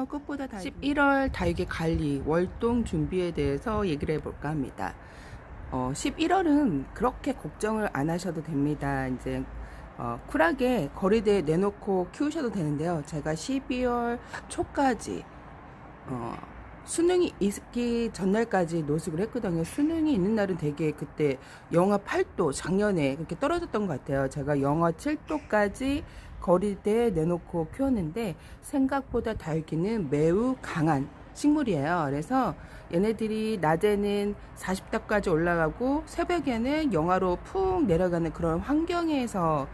안녕하세요. 꽃보다 다육이 11월 다육이 관리 월동 준비에 대해서 얘기를 해볼까 합니다. 11월은 그렇게 걱정을 안 하셔도 됩니다. 이제 쿨하게 거리대에 내놓고 키우셔도 되는데요. 제가 12월 초까지 수능이 있기 전날까지 노숙을 했거든요. 수능이 있는 날은 되게 그때 영하 8도 작년에 그렇게 떨어졌던 것 같아요. 제가 영하 7도까지 거리대에 내놓고 키웠는데 생각보다 다육이는 매우 강한 식물이에요. 그래서 얘네들이 낮에는 40도까지 올라가고 새벽에는 영하로 푹 내려가는 그런 환경에서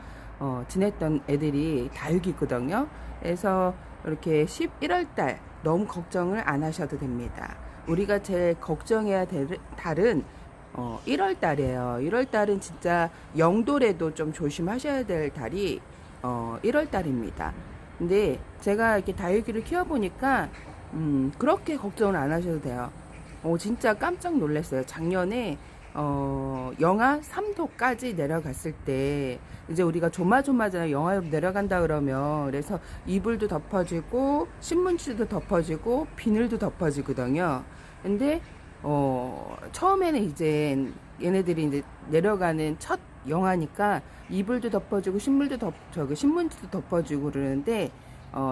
지냈던 애들이 다육이거든요. 그래서 이렇게 11월 달 너무 걱정을 안 하셔도 됩니다. 우리가 제일 걱정해야 될 달은 1월 달이에요. 1월 달은 진짜 영도래도 좀 조심하셔야 될 달이 1월 달입니다. 근데 제가 이렇게 다육이를 키워보니까 그렇게 걱정을 안 하셔도 돼요. 진짜 깜짝 놀랐어요. 작년에 영하 3도까지 내려갔을 때 이제 우리가 조마조마잖아요. 영하로 내려간다 그러면. 그래서 이불도 덮어지고 신문지도 덮어지고 비늘도 덮어지거든요. 근데 처음에는 이제 얘네들이 이제 내려가는 첫 영하니까 이불도 덮어지고 신문지도 덮어지고 그러는데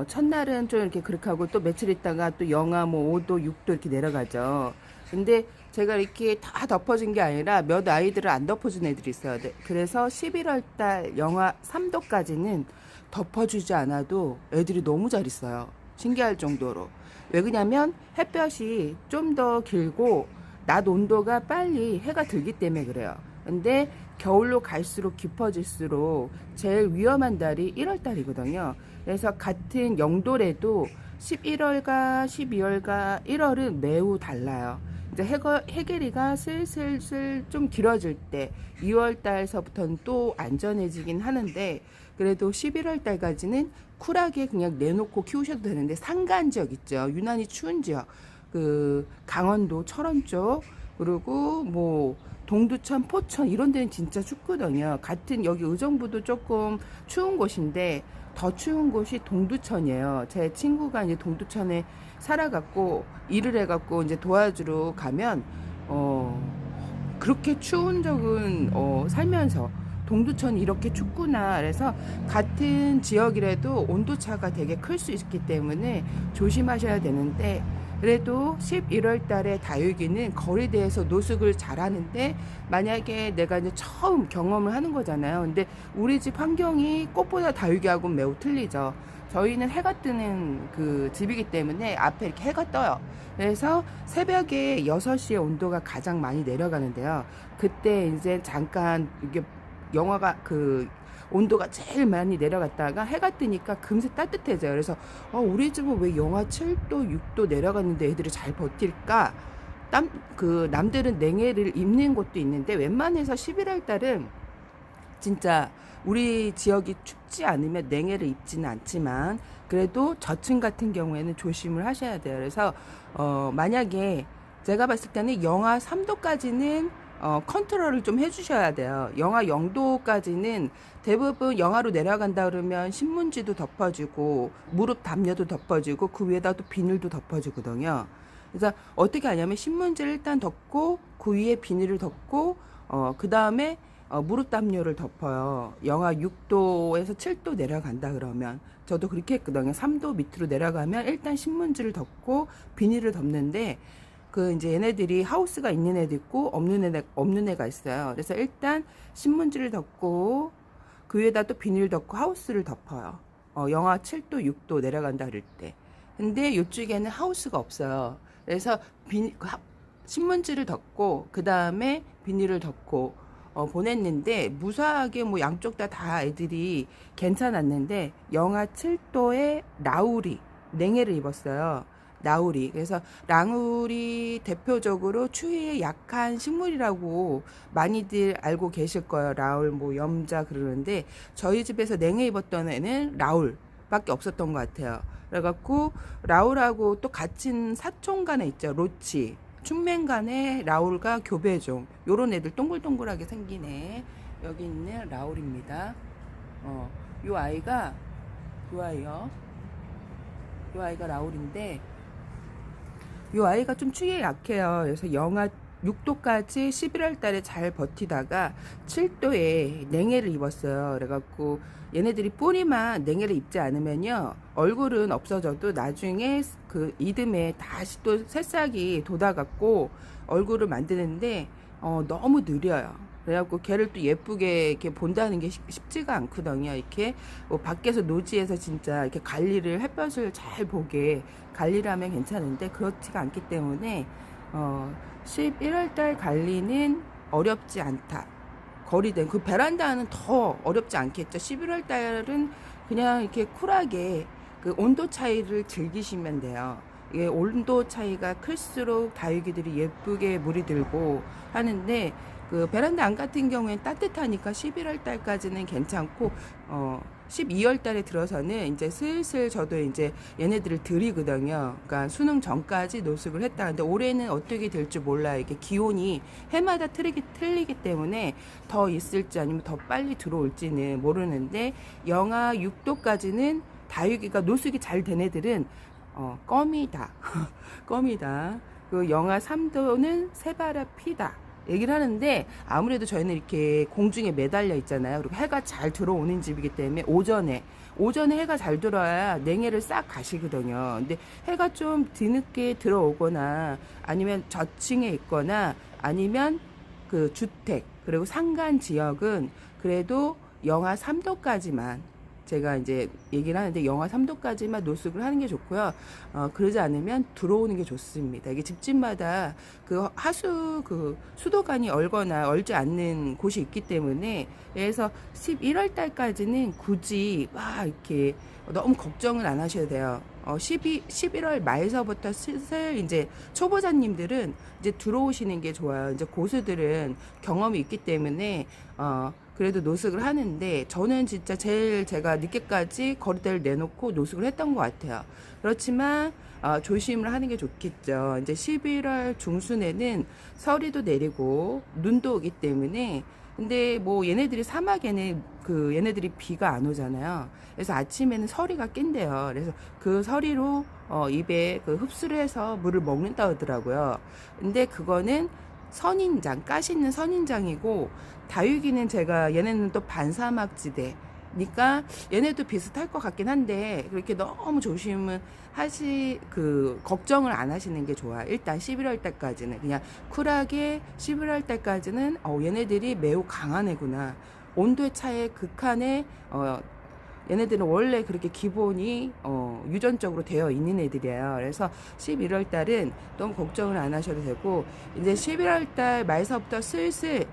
첫날은 좀 이렇게 그렇게 하고 또 며칠 있다가 또 영하 뭐 5도 6도 이렇게 내려가죠. 근데 제가 이렇게 다 덮어진 게 아니라 몇 아이들을 안 덮어준 애들이 있어요. 그래서 11월 달 영하 3도까지는 덮어주지 않아도 애들이 너무 잘 있어요. 신기할 정도로. 왜 그러냐면 햇볕이 좀 더 길고 낮 온도가 빨리 해가 들기 때문에 그래요. 근데 겨울로 갈수록 깊어질수록 제일 위험한 달이 1월 달이거든요. 그래서 같은 영도래도 11월과 12월과 1월은 매우 달라요. 이제 해계리가 슬슬 좀 길어질 때 2월 달서부터는 또 안전해지긴 하는데 그래도 11월 달까지는 쿨하게 그냥 내놓고 키우셔도 되는데 산간 지역 있죠. 유난히 추운 지역. 그 강원도 철원 쪽 그리고 뭐 동두천, 포천 이런 데는 진짜 춥거든요. 같은 여기 의정부도 조금 추운 곳인데 더 추운 곳이 동두천이에요. 제 친구가 이제 동두천에 살아갖고 일을 해갖고 이제 도와주러 가면 그렇게 추운 적은 살면서 동두천이 이렇게 춥구나. 그래서 같은 지역이라도 온도차가 되게 클 수 있기 때문에 조심하셔야 되는데 그래도 11월 달에 다육이는 거리대에서 노숙을 잘하는데 만약에 내가 이제 처음 경험을 하는 거잖아요. 근데 우리 집 환경이 꽃보다 다육이하고는 매우 틀리죠. 저희는 해가 뜨는 그 집이기 때문에 앞에 이렇게 해가 떠요. 그래서 새벽에 6시에 온도가 가장 많이 내려가는데요. 그때 이제 잠깐 이게 영화가 그 온도가 제일 많이 내려갔다가 해가 뜨니까 금세 따뜻해져요. 그래서 우리 집은 왜 영하 7도, 6도 내려갔는데 애들이 잘 버틸까? 남들은 냉해를 입는 곳도 있는데 웬만해서 11월 달은 진짜 우리 지역이 춥지 않으면 냉해를 입지는 않지만 그래도 저층 같은 경우에는 조심을 하셔야 돼요. 그래서 만약에 제가 봤을 때는 영하 3도까지는 컨트롤을 좀 해주셔야 돼요. 영하 0도까지는 대부분 영하로 내려간다 그러면 신문지도 덮어지고 무릎 담요도 덮어지고 그 위에다 또 비닐도 덮어지거든요. 그래서 어떻게 하냐면 신문지를 일단 덮고 그 위에 비닐을 덮고 그 다음에 무릎 담요를 덮어요. 영하 6도에서 7도 내려간다 그러면 저도 그렇게 했거든요. 3도 밑으로 내려가면 일단 신문지를 덮고 비닐을 덮는데 그 이제 얘네들이 하우스가 있는 애도 있고 없는 애가 있어요. 그래서 일단 신문지를 덮고 그 위에다 또 비닐 덮고 하우스를 덮어요. 영하 7도 6도 내려간다 그럴 때. 근데 이쪽에는 하우스가 없어요. 그래서 신문지를 덮고 그 다음에 비닐을 덮고 보냈는데 무사하게 뭐 양쪽 다 애들이 괜찮았는데 영하 7도에 라우리 냉해를 입었어요. 나우리. 그래서 랑울이 대표적으로 추위에 약한 식물이라고 많이들 알고 계실 거예요. 라울 뭐 염자 그러는데 저희 집에서 냉해 입었던 애는 라울밖에 없었던 것 같아요. 그래갖고 라울하고 또 같은 사촌간에 있죠. 로치. 충맹간에 라울과 교배종 요런 애들 동글동글하게 생긴 애 여기 있는 라울입니다. 요 아이가 요 아이요. 이 아이가 라울인데 이 아이가 좀 추위에 약해요. 그래서 영하 6도까지 11월 달에 잘 버티다가 7도에 냉해를 입었어요. 그래갖고 얘네들이 뿌리만 냉해를 입지 않으면요, 얼굴은 없어져도 나중에 그 이듬해 다시 또 새싹이 돋아갖고 얼굴을 만드는데 너무 느려요. 그래갖고 걔를 또 예쁘게 이렇게 본다는 게 쉽지가 않거든요. 이렇게 뭐 밖에서 노지에서 진짜 이렇게 관리를, 햇볕을 잘 보게 관리를 하면 괜찮은데 그렇지가 않기 때문에 11월 달 관리는 어렵지 않다. 거리된 그 베란다는 더 어렵지 않겠죠. 11월 달은 그냥 이렇게 쿨하게 그 온도 차이를 즐기시면 돼요. 이게 온도 차이가 클수록 다육이들이 예쁘게 물이 들고 하는데, 그 베란다 안 같은 경우엔 따뜻하니까 11월 달까지는 괜찮고 12월 달에 들어서는 이제 슬슬 저도 이제 얘네들을 들이거든요. 그러니까 수능 전까지 노숙을 했다는데 올해는 어떻게 될지 몰라요. 이게 기온이 해마다 틀리기 때문에 더 있을지 아니면 더 빨리 들어올지는 모르는데, 영하 6도까지는 다육이가 노숙이 잘 된 애들은 껌이다. 껌이다. 그 영하 3도는 새바라 피다. 얘기를 하는데, 아무래도 저희는 이렇게 공중에 매달려 있잖아요. 그리고 해가 잘 들어오는 집이기 때문에 오전에 해가 잘 들어야 냉해를 싹 가시거든요. 근데 해가 좀 뒤늦게 들어오거나 아니면 저층에 있거나 아니면 그 주택 그리고 상간 지역은 그래도 영하 3도까지만, 제가 이제 얘기를 하는데 영하 3도까지만 노숙을 하는 게 좋고요. 그러지 않으면 들어오는 게 좋습니다. 이게 집집마다 그 하수 그 수도관이 얼거나 얼지 않는 곳이 있기 때문에, 그래서 11월 달까지는 굳이 막 이렇게 너무 걱정을 안 하셔도 돼요. 11월 말서부터 슬슬 이제 초보자님들은 이제 들어오시는 게 좋아요. 이제 고수들은 경험이 있기 때문에 그래도 노숙을 하는데, 저는 진짜 제일 제가 늦게까지 거리대를 내놓고 노숙을 했던 것 같아요. 그렇지만 조심을 하는 게 좋겠죠. 이제 11월 중순에는 서리도 내리고 눈도 오기 때문에, 근데 뭐 얘네들이 사막에는 그 얘네들이 비가 안 오잖아요. 그래서 아침에는 서리가 낀대요. 그래서 그 서리로 입에 그 흡수를 해서 물을 먹는다 하더라고요. 근데 그거는 선인장, 가시 있는 선인장이고, 다육이는 제가 얘네는 또 반사막지대니까 얘네도 비슷할 것 같긴 한데, 그렇게 너무 조심은 걱정을 안 하시는 게 좋아요. 일단 11월 달까지는 그냥 쿨하게 11월 달까지는 얘네들이 매우 강한 애구나. 온도의 차에 극한에 얘네들은 원래 그렇게 기본이 유전적으로 되어 있는 애들이에요. 그래서 11월 달은 너무 걱정을 안 하셔도 되고, 이제 11월 달 말서부터 슬슬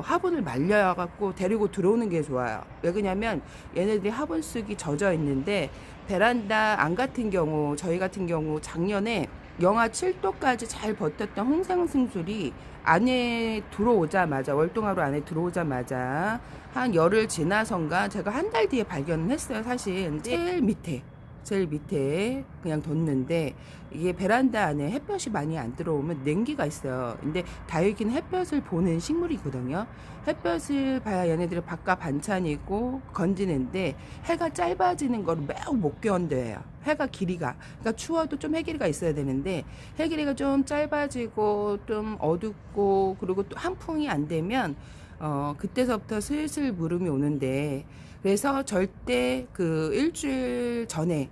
화분을 말려갖고 데리고 들어오는 게 좋아요. 왜 그러냐면 얘네들이 화분쑥이 젖어 있는데, 베란다 안 같은 경우, 저희 같은 경우 작년에 영하 7도까지 잘 버텼던 홍상승술이 안에 들어오자마자, 월동하루 안에 들어오자마자 한 열흘 지나선가 제가 한 달 뒤에 발견을 했어요. 사실 제일 밑에 그냥 뒀는데, 이게 베란다 안에 햇볕이 많이 안 들어오면 냉기가 있어요. 근데 다육이는 햇볕을 보는 식물이거든요. 햇볕을 봐야 얘네들이 바깥 반찬이고 건지는데, 해가 짧아지는 걸 매우 못 견뎌요. 해가 길이가, 그러니까 추워도 좀 해 길이가 있어야 되는데, 해 길이가 좀 짧아지고 좀 어둡고 그리고 또 한풍이 안 되면 그때서부터 슬슬 물음이 오는데, 그래서 절대 그 일주일 전에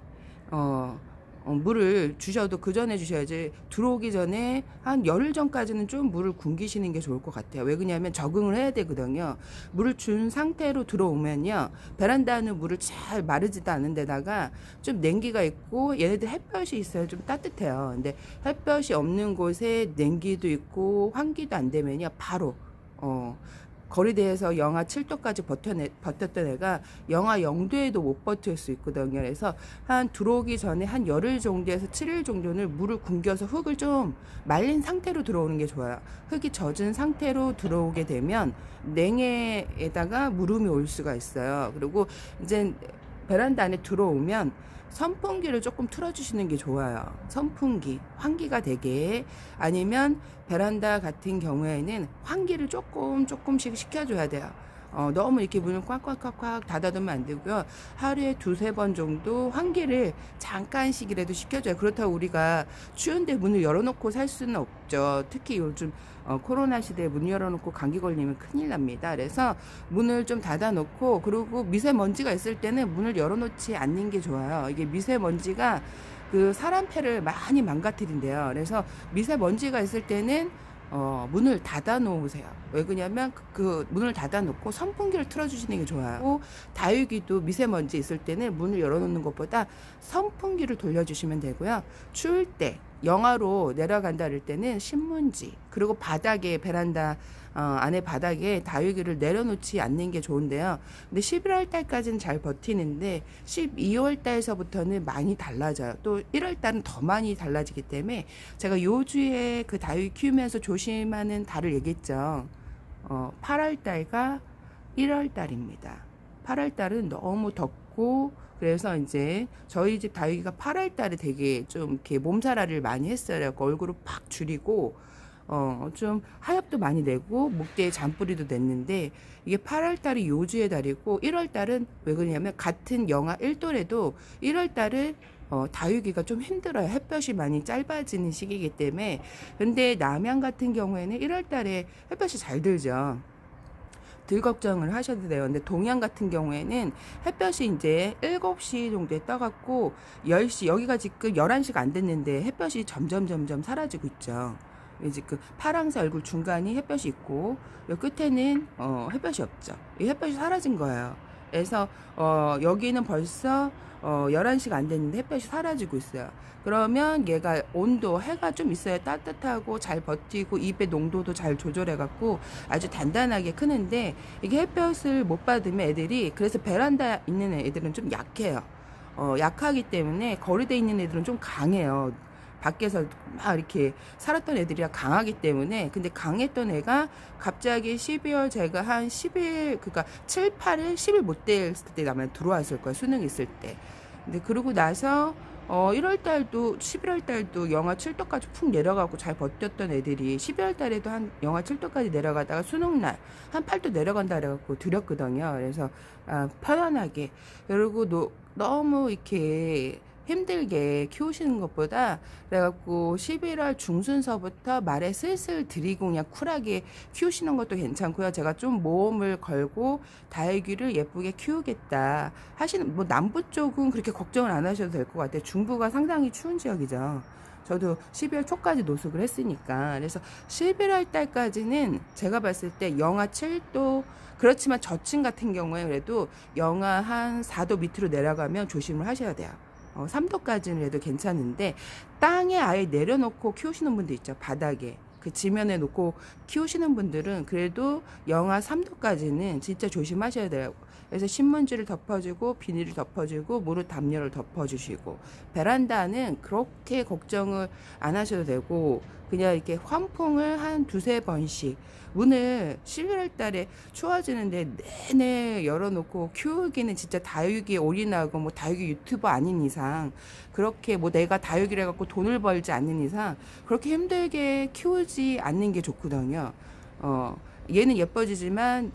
물을 주셔도 그 전에 주셔야지, 들어오기 전에 한 열흘 전까지는 좀 물을 굶기시는 게 좋을 것 같아요. 왜 그러냐면 적응을 해야 되거든요. 물을 준 상태로 들어오면요, 베란다는 물을 잘 마르지도 않은 데다가 좀 냉기가 있고, 얘네들 햇볕이 있어야 좀 따뜻해요. 근데 햇볕이 없는 곳에 냉기도 있고 환기도 안 되면요, 바로 거리대에서 영하 7도까지 버텼던 애가 영하 0도에도 못 버틸 수 있거든요. 그래서 한 들어오기 전에 한 열흘 정도에서 7일 정도는 물을 굶겨서 흙을 좀 말린 상태로 들어오는 게 좋아요. 흙이 젖은 상태로 들어오게 되면 냉해에다가 물음이 올 수가 있어요. 그리고 이제 베란다 안에 들어오면 선풍기를 조금 틀어주시는 게 좋아요. 선풍기, 환기가 되게. 아니면 베란다 같은 경우에는 환기를 조금씩 시켜줘야 돼요. 너무 이렇게 문을 꽉꽉꽉꽉 닫아두면 안 되고요. 하루에 두세 번 정도 환기를 잠깐씩이라도 시켜줘요. 그렇다고 우리가 추운데 문을 열어놓고 살 수는 없죠. 특히 요즘 코로나 시대에 문 열어놓고 감기 걸리면 큰일 납니다. 그래서 문을 좀 닫아놓고, 그리고 미세먼지가 있을 때는 문을 열어놓지 않는 게 좋아요. 이게 미세먼지가 그 사람 폐를 많이 망가뜨린대요. 그래서 미세먼지가 있을 때는 문을 닫아 놓으세요. 왜 그러냐면 그 문을 닫아 놓고 선풍기를 틀어 주시는 게 좋아요. 다육이도 미세먼지 있을 때는 문을 열어 놓는 것보다 선풍기를 돌려 주시면 되고요. 추울 때 영하로 내려간다 그럴 때는 신문지, 그리고 바닥에 베란다 안에 바닥에 다육이를 내려놓지 않는 게 좋은데요. 근데 11월 달까지는 잘 버티는데 12월 달서부터는 많이 달라져요. 또 1월 달은 더 많이 달라지기 때문에 제가 요주에 그 다육이 키우면서 조심하는 달을 얘기했죠. 8월 달과 1월 달입니다. 8월 달은 너무 덥고, 그래서 이제 저희 집 다육이가 8월 달에 되게 좀 이렇게 몸살아를 많이 했어요. 얼굴을 팍 줄이고 좀 하엽도 많이 내고 목대에 잔뿌리도 냈는데, 이게 8월 달이 요주의 달이고 1월 달은 왜 그러냐면 같은 영하 1도래도 1월 달은 다육이가 좀 힘들어요. 햇볕이 많이 짧아지는 시기이기 때문에. 근데 남양 같은 경우에는 1월 달에 햇볕이 잘 들죠. 들 걱정을 하셔도 돼요. 근데 동양 같은 경우에는 햇볕이 이제 7시 정도에 떠갖고 10시, 여기가 지금 11시가 안 됐는데 햇볕이 점점 사라지고 있죠. 이제 그 파랑새 얼굴 중간이 햇볕이 있고, 이 끝에는 햇볕이 없죠. 이 햇볕이 사라진 거예요. 그래서 여기는 벌써 11시가 안 됐는데 햇볕이 사라지고 있어요. 그러면 얘가 온도, 해가 좀 있어야 따뜻하고 잘 버티고 잎의 농도도 잘 조절해갖고 아주 단단하게 크는데, 이게 햇볕을 못 받으면 애들이, 그래서 베란다 있는 애들은 좀 약해요. 약하기 때문에 거리돼 있는 애들은 좀 강해요. 밖에서 막 이렇게 살았던 애들이라 강하기 때문에. 근데 강했던 애가 갑자기 12월, 제가 한 10일, 그러니까 7, 8일, 10일 못 됐을 때 아마 들어왔을 거예요. 수능 있을 때. 근데 그러고 나서 1월 달도 11월 달도 영하 7도까지 푹 내려가고 잘 버텼던 애들이 12월 달에도 한 영하 7도까지 내려가다가 수능날 한 8도 내려간다 그래갖고 드렸거든요. 그래서 편안하게. 그리고 너무 이렇게 힘들게 키우시는 것보다, 그래갖고 11월 중순서부터 말에 슬슬 들이고 그냥 쿨하게 키우시는 것도 괜찮고요. 제가 좀 모험을 걸고 다육이를 예쁘게 키우겠다 하시는, 뭐 남부 쪽은 그렇게 걱정을 안 하셔도 될 것 같아요. 중부가 상당히 추운 지역이죠. 저도 12월 초까지 노숙을 했으니까. 그래서 11월 달까지는 제가 봤을 때 영하 7도, 그렇지만 저층 같은 경우에 그래도 영하 한 4도 밑으로 내려가면 조심을 하셔야 돼요. 3도까지는 해도 괜찮은데, 땅에 아예 내려놓고 키우시는 분들 있죠. 바닥에 그 지면에 놓고 키우시는 분들은 그래도 영하 3도까지는 진짜 조심하셔야 돼요. 그래서 신문지를 덮어주고 비닐을 덮어주고 무릎 담요를 덮어주시고, 베란다는 그렇게 걱정을 안 하셔도 되고, 그냥 이렇게 환풍을 한 두세 번씩, 문을 11월 달에 추워지는데 내내 열어놓고 키우기는 진짜 다육이에 올인하고, 뭐 다육이 유튜버 아닌 이상, 그렇게 뭐 내가 다육이를 해갖고 돈을 벌지 않는 이상 그렇게 힘들게 키우지 않는 게 좋거든요. 얘는 예뻐지지만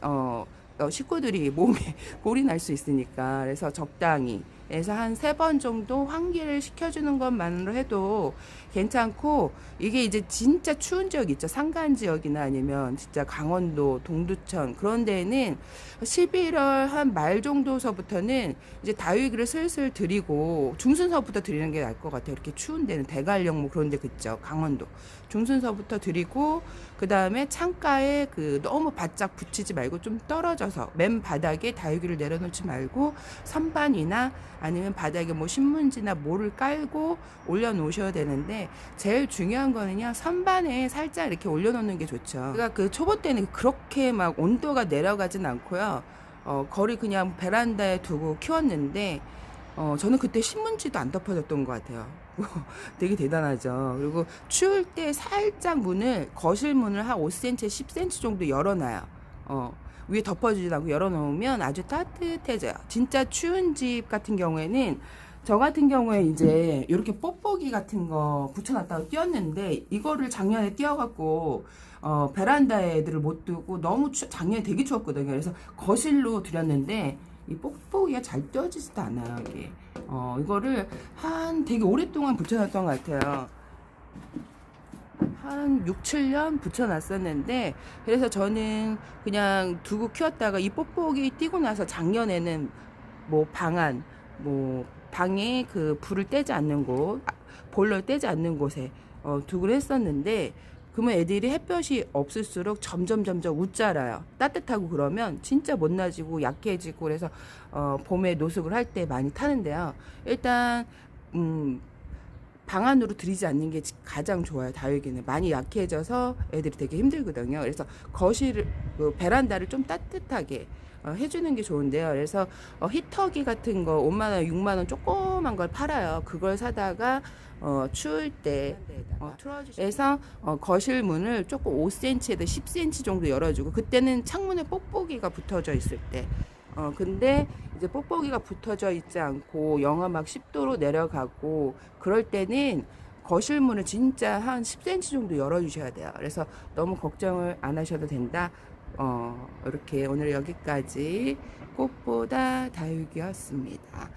식구들이 몸에 골이 날 수 있으니까. 그래서 적당히, 그래서 한 3번 정도 환기를 시켜주는 것만으로 해도 괜찮고, 이게 이제 진짜 추운 지역 있죠. 산간 지역이나 아니면 진짜 강원도, 동두천, 그런 데에는 11월 한 말 정도서부터는 이제 다육이를 슬슬 들이고, 중순서부터 들이는 게 나을 것 같아요. 이렇게 추운 데는 대관령 뭐 그런 데 그죠. 강원도. 중순서부터 들이고, 그 다음에 창가에 너무 바짝 붙이지 말고 좀 떨어져서 맨 바닥에 다육이를 내려놓지 말고 선반이나 아니면 바닥에 뭐 신문지나 뭐를 깔고 올려놓으셔야 되는데, 제일 중요한 거는요, 선반에 살짝 이렇게 올려놓는 게 좋죠. 그러니까 그 초보 때는 그렇게 막 온도가 내려가진 않고요. 거리 그냥 베란다에 두고 키웠는데, 저는 그때 신문지도 안 덮어졌던 것 같아요. 되게 대단하죠. 그리고 추울 때 살짝 거실 문을 한 5cm, 10cm 정도 열어놔요. 위에 덮어주지 않고 열어놓으면 아주 따뜻해져요. 진짜 추운 집 같은 경우에는 저 같은 경우에 이제 이렇게 뽁뽁이 같은 거 붙여놨다가 띄웠는데 이거를 작년에 띄워갖고 베란다에 애들을 못 두고 너무 작년에 되게 추웠거든요. 그래서 거실로 들였는데 이 뽁뽁이가 잘 띄워지지도 않아요. 이게 이거를 한 되게 오랫동안 붙여놨던 것 같아요. 한 6, 7년 붙여놨었는데 그래서 저는 그냥 두고 키웠다가 이 뽁뽁이 띄고 나서 작년에는 뭐 방안 뭐 방에 그 불을 떼지 않는 곳 보일러를 떼지 않는 곳에 두고 했었는데 그러면 애들이 햇볕이 없을수록 점점 웃자라요. 따뜻하고 그러면 진짜 못나지고 약해지고 그래서 봄에 노숙을 할 때 많이 타는데요. 일단 방 안으로 들이지 않는 게 가장 좋아요. 다육이는 많이 약해져서 애들이 되게 힘들거든요. 그래서 거실 그 베란다를 좀 따뜻하게 해주는 게 좋은데요. 그래서 히터기 같은 거 5만 원, 6만 원 조그만 걸 팔아요. 그걸 사다가 추울 때 틀어주셔서 거실 문을 조금 5cm에서 10cm 정도 열어주고 그때는 창문에 뽁뽁이가 붙어져 있을 때 근데 이제 뽁뽁이가 붙어져 있지 않고 영하 막 10도로 내려가고 그럴 때는 거실 문을 진짜 한 10cm 정도 열어주셔야 돼요. 그래서 너무 걱정을 안 하셔도 된다. 이렇게 오늘 여기까지 꽃보다 다육이였습니다.